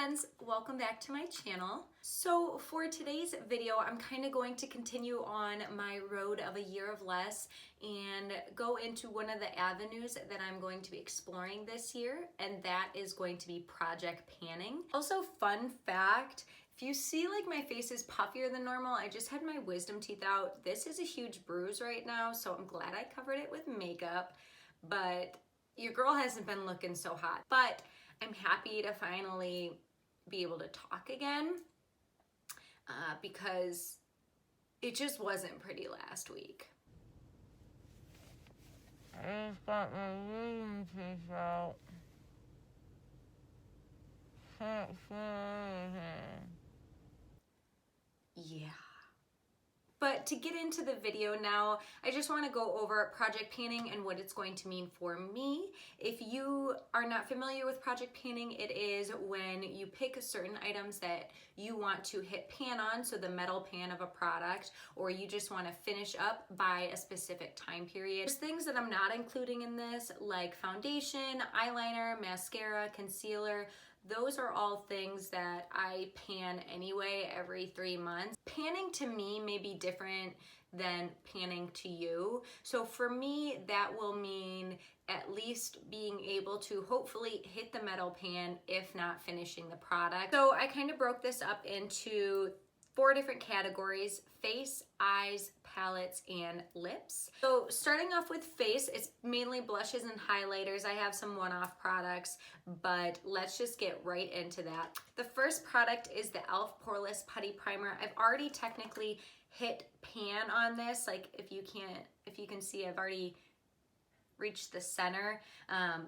friends, welcome back to my channel. So for today's video, I'm kind of going to continue on my road of a year of less and go into one of the avenues that I'm going to be exploring this year, and that is going to be project panning. Also, fun fact, if you see like my face is puffier than normal, I just had my wisdom teeth out. This is a huge bruise right now, so I'm glad I covered it with makeup, but your girl hasn't been looking so hot. But I'm happy to finally be able to talk again because it just wasn't pretty last week. I just got my wisdom teeth out. Can't feel anything. Yeah. But to get into the video now, I just want to go over project panning and what it's going to mean for me. If you are not familiar with project panning, it is when you pick certain items that you want to hit pan on, so the metal pan of a product, or you just want to finish up by a specific time period. There's things that I'm not including in this, like foundation, eyeliner, mascara, concealer. Those are all things that I pan anyway every 3 months. Panning to me may be different than panning to you. So for me, that will mean at least being able to hopefully hit the metal pan, if not finishing the product. So I kind of broke this up into 4 different categories: face, eyes, palettes, and lips. So starting off with face, it's mainly blushes and highlighters. I have some one-off products, but let's just get right into that. The first product is the e.l.f. Poreless Putty Primer. I've already technically hit pan on this. Like if you can see, I've already reach the center,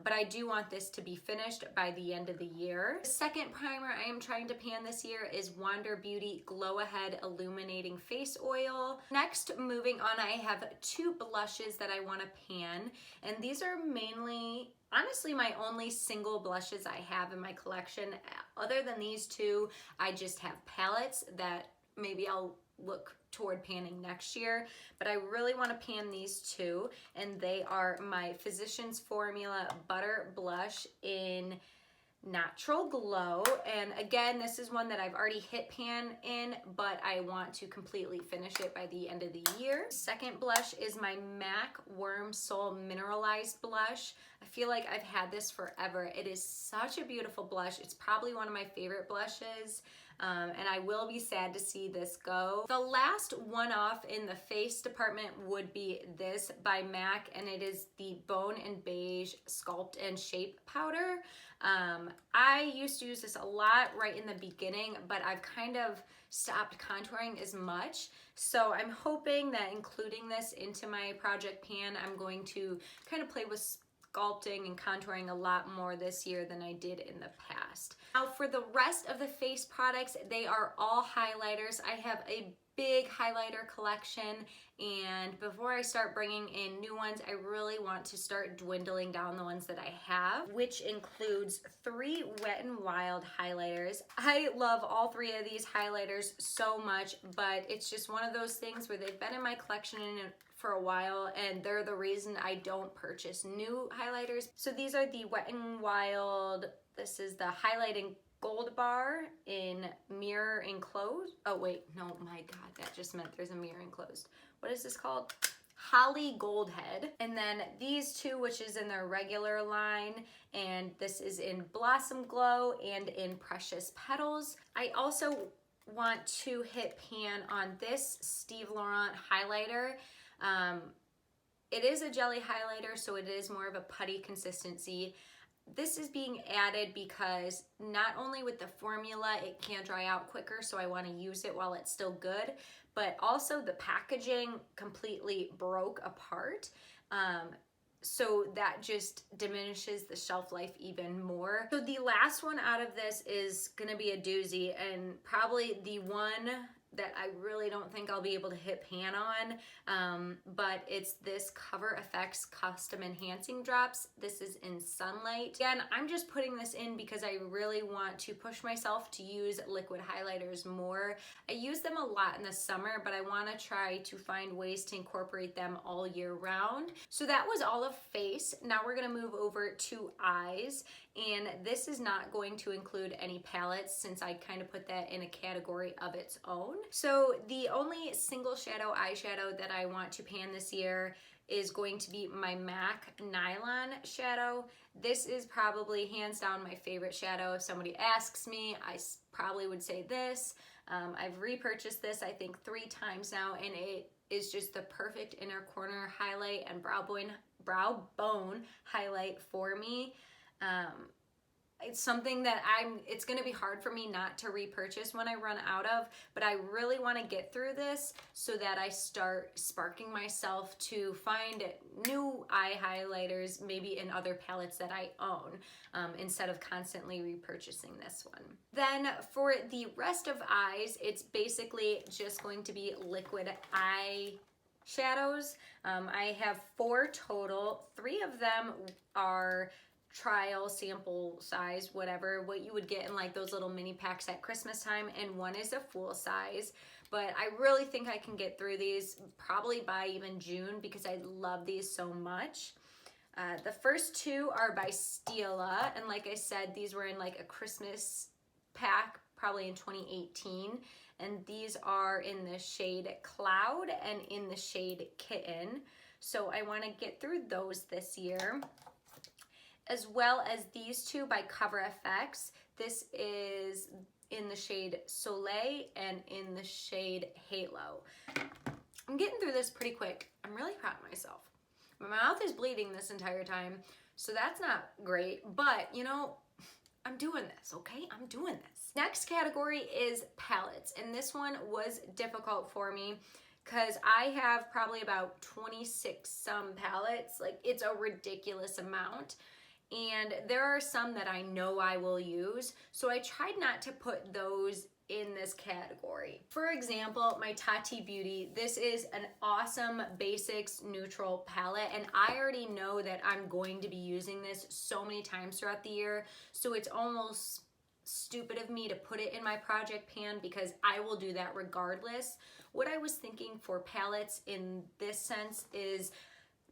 but I do want this to be finished by the end of the year. The second primer I am trying to pan this year is Wander Beauty Glow Ahead Illuminating Face Oil. Next, moving on, I have 2 blushes that I want to pan, and these are mainly, honestly, my only single blushes I have in my collection. Other than these 2, I just have palettes that maybe I'll look toward panning next year, but I really want to pan these 2, and they are my Physicians Formula Butter Blush in Natural Glow. And again, this is one that I've already hit pan in, but I want to completely finish it by the end of the year. Second blush is my MAC Worm Soul Mineralized Blush. I feel like I've had this forever. It is such a beautiful blush. It's probably one of my favorite blushes. And I will be sad to see this go. The last one off in the face department would be this by MAC, and it is the Bone and Beige Sculpt and Shape Powder. I used to use this a lot right in the beginning, but I've kind of stopped contouring as much. So I'm hoping that including this into my project pan, I'm going to kind of play with sculpting and contouring a lot more this year than I did in the past. Now for the rest of the face products, they are all highlighters. I have a big highlighter collection, and before I start bringing in new ones, I really want to start dwindling down the ones that I have, which includes 3 Wet n Wild highlighters. I love all 3 of these highlighters so much, but it's just one of those things where they've been in my collection for a while, and they're the reason I don't purchase new highlighters. So these are the Wet n Wild, this is the Highlighting Gold Bar in Mirror Enclosed. Oh wait, no, my God, that just meant there's a mirror enclosed. What is this called? Holly Gold Head. And then these 2, which is in their regular line, and this is in Blossom Glow and in Precious Petals. I also want to hit pan on this Steve Laurent highlighter. It is a jelly highlighter, so it is more of a putty consistency. This is being added because not only with the formula, it can dry out quicker, so I want to use it while it's still good, but also the packaging completely broke apart. So that just diminishes the shelf life even more. So the last one out of this is gonna be a doozy, and probably the one that I really don't think I'll be able to hit pan on, but it's this Cover FX Custom Enhancing Drops. This is in Sunlight. Again, I'm just putting this in because I really want to push myself to use liquid highlighters more. I use them a lot in the summer, but I want to try to find ways to incorporate them all year round. So that was all of face. Now we're gonna move over to eyes, And this is not going to include any palettes since I kind of put that in a category of its own. So the only single shadow eyeshadow that I want to pan this year is going to be my MAC Nylon shadow. This is probably hands down my favorite shadow. If somebody asks me, I probably would say this. I've repurchased this I think 3 times now, and it is just the perfect inner corner highlight and brow bone highlight for me. It's something that it's gonna be hard for me not to repurchase when I run out of, but I really wanna get through this so that I start sparking myself to find new eye highlighters, maybe in other palettes that I own, instead of constantly repurchasing this one. Then for the rest of eyes, it's basically just going to be liquid eye shadows. I have 4 total. 3 of them are trial sample size, whatever, what you would get in like those little mini packs at Christmas time, and 1 is a full size. But I really think I can get through these probably by even June because I love these so much. The first 2 are by Stila, and like I said, these were in like a Christmas pack probably in 2018, and these are in the shade Cloud and in the shade Kitten. So I want to get through those this year, as well as these 2 by Cover FX. This is in the shade Soleil and in the shade Halo. I'm getting through this pretty quick. I'm really proud of myself. My mouth is bleeding this entire time, so that's not great, but you know, I'm doing this, okay? I'm doing this. Next category is palettes, and this one was difficult for me because I have probably about 26 some palettes. Like, it's a ridiculous amount. And there are some that I know I will use, so I tried not to put those in this category. For example, my Tati Beauty, this is an awesome basics neutral palette, and I already know that I'm going to be using this so many times throughout the year, so it's almost stupid of me to put it in my project pan because I will do that regardless. What I was thinking for palettes in this sense is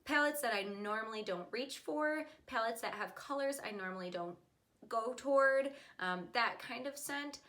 palettes that I normally don't reach for, palettes that have colors I normally don't go toward, that kind of sense.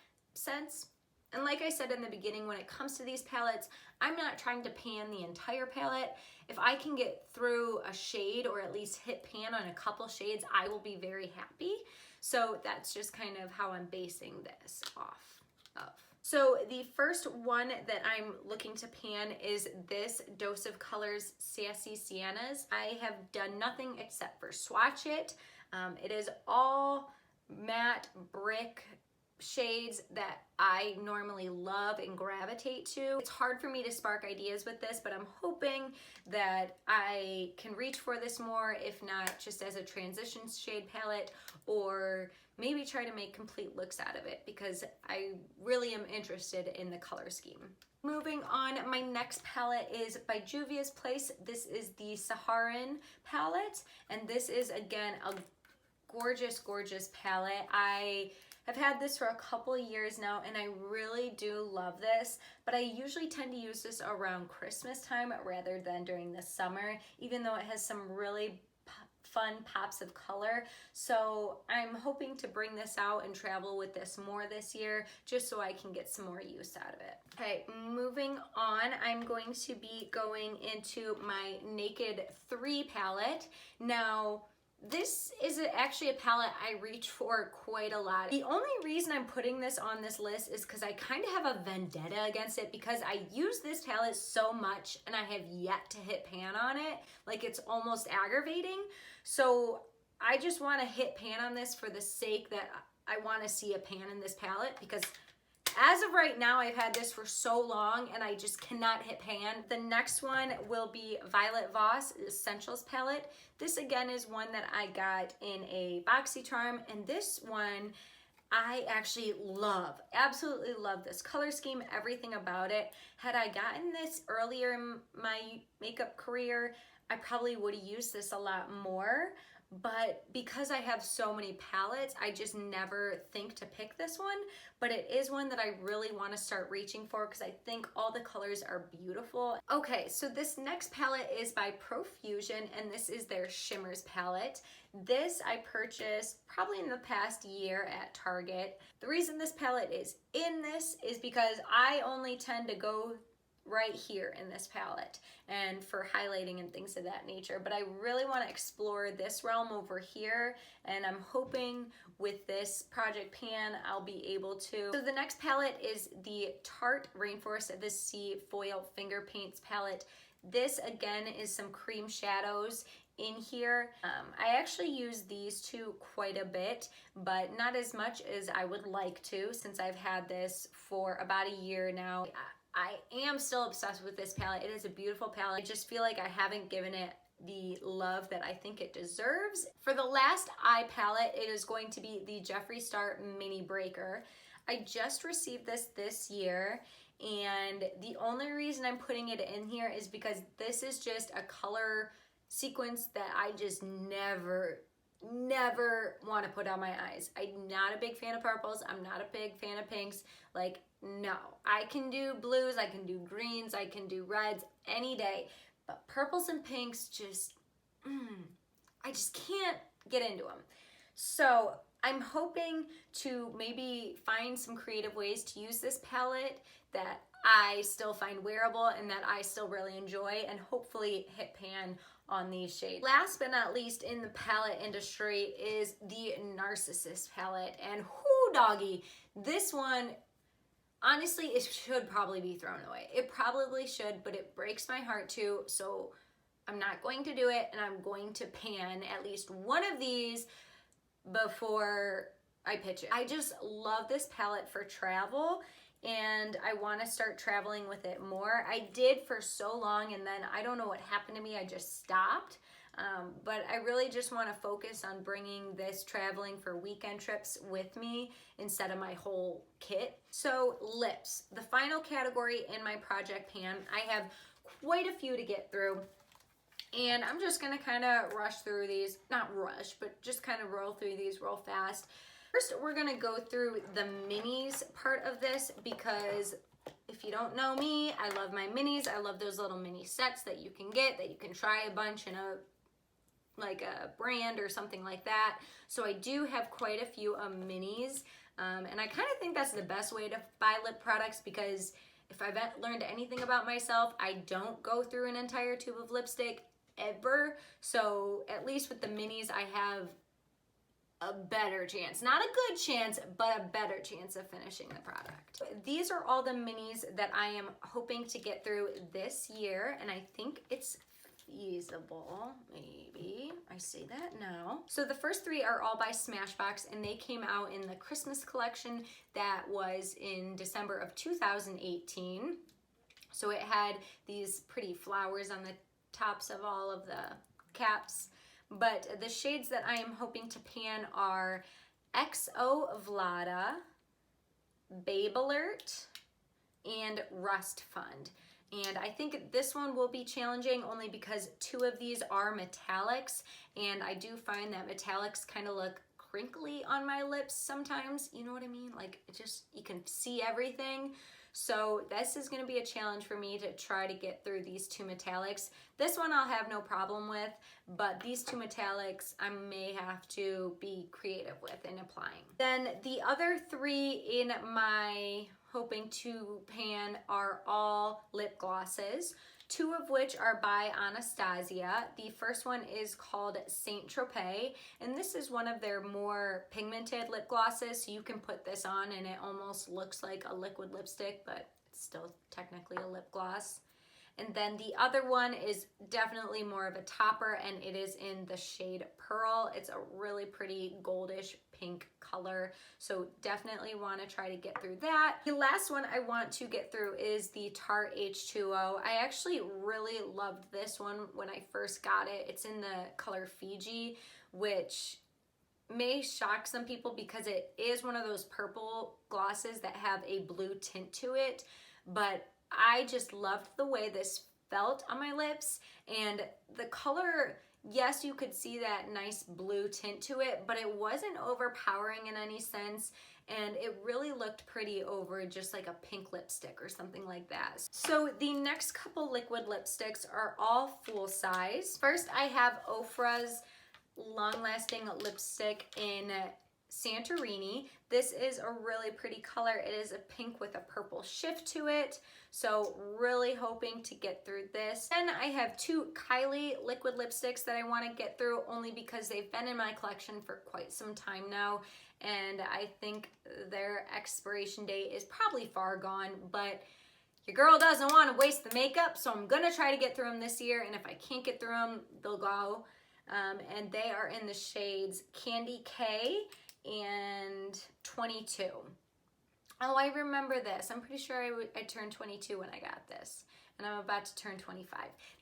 And like I said in the beginning, when it comes to these palettes, I'm not trying to pan the entire palette. If I can get through a shade or at least hit pan on a couple shades, I will be very happy. So that's just kind of how I'm basing this off of. So the first one that I'm looking to pan is this Dose of Colors Sassy Siennas. I have done nothing except for swatch it. It is all matte brick shades that I normally love and gravitate to. It's hard for me to spark ideas with this, but I'm hoping that I can reach for this more, if not just as a transition shade palette, or maybe try to make complete looks out of it because I really am interested in the color scheme. Moving on, my next palette is by Juvia's Place. This is the Saharan palette, and this is again a gorgeous, gorgeous palette. I have had this for a couple of years now, and I really do love this, but I usually tend to use this around Christmas time rather than during the summer, even though it has some really fun pops of color. So I'm hoping to bring this out and travel with this more this year, just so I can get some more use out of it. Okay, moving on, I'm going to be going into my Naked 3 palette. Now, this is actually a palette I reach for quite a lot. The only reason I'm putting this on this list is because I kind of have a vendetta against it because I use this palette so much and I have yet to hit pan on it. Like, it's almost aggravating. So I just want to hit pan on this for the sake that I want to see a pan in this palette, because as of right now, I've had this for so long and I just cannot hit pan. The next one will be Violet Voss Essentials palette. This again is one that I got in a BoxyCharm, and this one I actually love. Absolutely love this color scheme, everything about it. Had I gotten this earlier in my makeup career, I probably would have used this a lot more. but because I have so many palettes, I just never think to pick this one, but it is one that I really want to start reaching for because I think all the colors are beautiful. Okay, so this next palette is by Profusion, and this is their Shimmers palette. This I purchased probably in the past year at Target. The reason this palette is in this is because I only tend to go right here in this palette and for highlighting and things of that nature, but I really want to explore this realm over here, and I'm hoping with this project pan I'll be able to. So the next palette is the Tarte Rainforest of the Sea Foil Finger Paints palette. This again is some cream shadows in here. I actually use these two quite a bit, but not as much as I would like to, since I've had this for about a year now. I am still obsessed with this palette. It is a beautiful palette. I just feel like I haven't given it the love that I think it deserves. For the last eye palette, it is going to be the Jeffree Star Mini Breaker. I just received this year, and the only reason I'm putting it in here is because this is just a color sequence that I just never want to put on my eyes. I'm not a big fan of purples. I'm not a big fan of pinks. Like, no. I can do blues, I can do greens, I can do reds any day, but purples and pinks just, I just can't get into them. So I'm hoping to maybe find some creative ways to use this palette that I still find wearable and that I still really enjoy, and hopefully hit pan on these shades. Last but not least in the palette industry is the Narcissist palette, and whoo doggy, this one, honestly, it should probably be thrown away. It probably should, but it breaks my heart too, so I'm not going to do it, and I'm going to pan at least one of these before I pitch it. I just love this palette for travel, and I want to start traveling with it more. I did for so long, and then I don't know what happened to me. I just stopped. But I really just want to focus on bringing this traveling for weekend trips with me instead of my whole kit. So lips, the final category in my project pan. I have quite a few to get through, and I'm just gonna kind of rush through these. Not rush, but just kind of roll through these real fast. First, we're gonna go through the minis part of this, because if you don't know me, I love my minis. I love those little mini sets that you can get, that you can try a bunch in a brand or something like that. So I do have quite a few minis, and I kind of think that's the best way to buy lip products, because if I've learned anything about myself, I don't go through an entire tube of lipstick ever. So at least with the minis, I have a better chance, not a good chance, but a better chance of finishing the product. These are all the minis that I am hoping to get through this year, and I think it's feasible, maybe. I say that now. So the first three are all by Smashbox, and they came out in the Christmas collection that was in December of 2018. So it had these pretty flowers on the tops of all of the caps. But the shades that I am hoping to pan are XO Vlada, Babe Alert, and Rust Fund. And I think this one will be challenging only because two of these are metallics, and I do find that metallics kind of look crinkly on my lips sometimes. You know what I mean? Like, it just, you can see everything. So this is going to be a challenge for me to try to get through these two metallics. This one I'll have no problem with, but these two metallics I may have to be creative with in applying. Then the other three in my hoping to pan are all lip glosses, two of which are by Anastasia. The first one is called Saint Tropez, and this is one of their more pigmented lip glosses, so you can put this on and it almost looks like a liquid lipstick, but it's still technically a lip gloss. And then the other one is definitely more of a topper, and it is in the shade Pearl. It's a really pretty goldish pink color, so definitely want to try to get through that. The last one I want to get through is the Tarte H2O. I actually really loved this one when I first got it. It's in the color Fiji, which may shock some people because it is one of those purple glosses that have a blue tint to it, but I just loved the way this felt on my lips, and the color Yes, you could see that nice blue tint to it, but it wasn't overpowering in any sense, and it really looked pretty over just like a pink lipstick or something like that. So the next couple liquid lipsticks are all full size. First, I have Ofra's long-lasting lipstick in Santorini. This is a really pretty color. It is a pink with a purple shift to it, so really hoping to get through this. Then I have two Kylie liquid lipsticks that I want to get through, only because they've been in my collection for quite some time now, and I think their expiration date is probably far gone, but your girl doesn't want to waste the makeup, so I'm gonna try to get through them this year, and if I can't get through them, they'll go. And they are in the shades Candy K and 22. Oh, I remember this. I'm pretty sure I turned 22 when I got this, and I'm about to turn 25.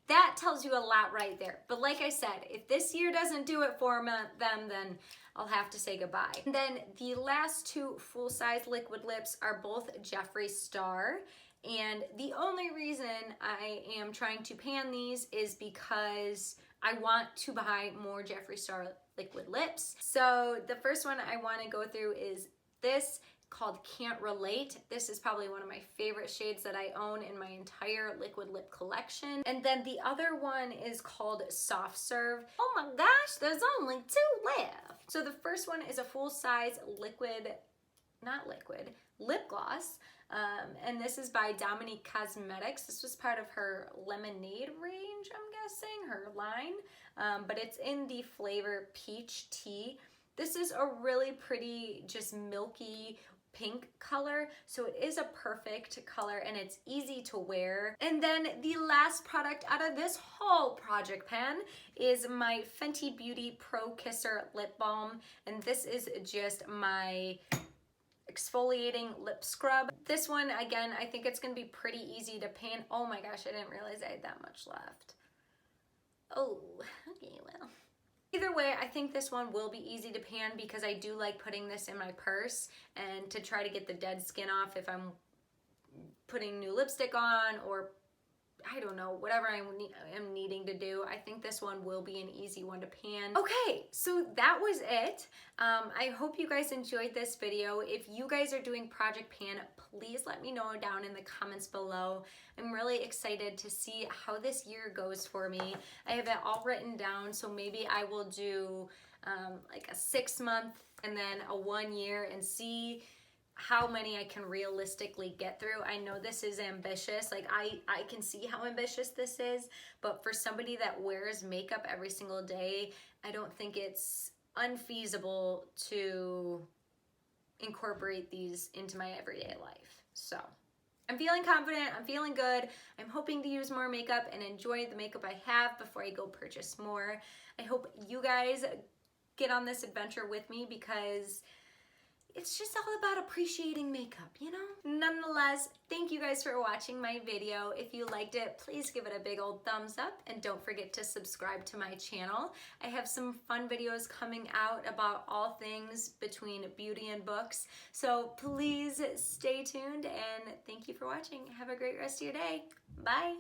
That tells you a lot right there. But like I said, if this year doesn't do it for them, then I'll have to say goodbye. And then the last two full-size liquid lips are both Jeffree Star. And the only reason I am trying to pan these is because I want to buy more Jeffree Star liquid lips. So the first one I want to go through is this, called Can't Relate. This is probably one of my favorite shades that I own in my entire liquid lip collection. And then the other one is called Soft Serve. Oh my gosh, there's only two left. So the first one is a full-size lip gloss. And this is by Dominique Cosmetics. This was part of her Lemonade range, I'm guessing, her line. But it's in the flavor Peach Tea. This is a really pretty, just milky pink color, so it is a perfect color and it's easy to wear. And then the last product out of this whole project pan is my Fenty Beauty Pro Kisser lip balm, and this is just my exfoliating lip scrub. This one, again, I think it's gonna be pretty easy to pan. Oh my gosh, I didn't realize I had that much left. Oh, okay, well. Either way, I think this one will be easy to pan because I do like putting this in my purse and to try to get the dead skin off if I'm putting new lipstick on, or I don't know, whatever I am needing to do. I think this one will be an easy one to pan. Okay, so that was it. I hope you guys enjoyed this video. If you guys are doing Project Pan, please let me know down in the comments below. I'm really excited to see how this year goes for me. I have it all written down, so maybe I will do like a 6-month and then a 1 year and see how many I can realistically get through. I know this is ambitious. Like I can see how ambitious this is, but for somebody that wears makeup every single day, I don't think it's unfeasible to incorporate these into my everyday life. So I'm feeling confident, I'm feeling good. I'm hoping to use more makeup and enjoy the makeup I have before I go purchase more. I hope you guys get on this adventure with me because it's just all about appreciating makeup, you know? Nonetheless, thank you guys for watching my video. If you liked it, please give it a big old thumbs up and don't forget to subscribe to my channel. I have some fun videos coming out about all things between beauty and books. So please stay tuned and thank you for watching. Have a great rest of your day. Bye.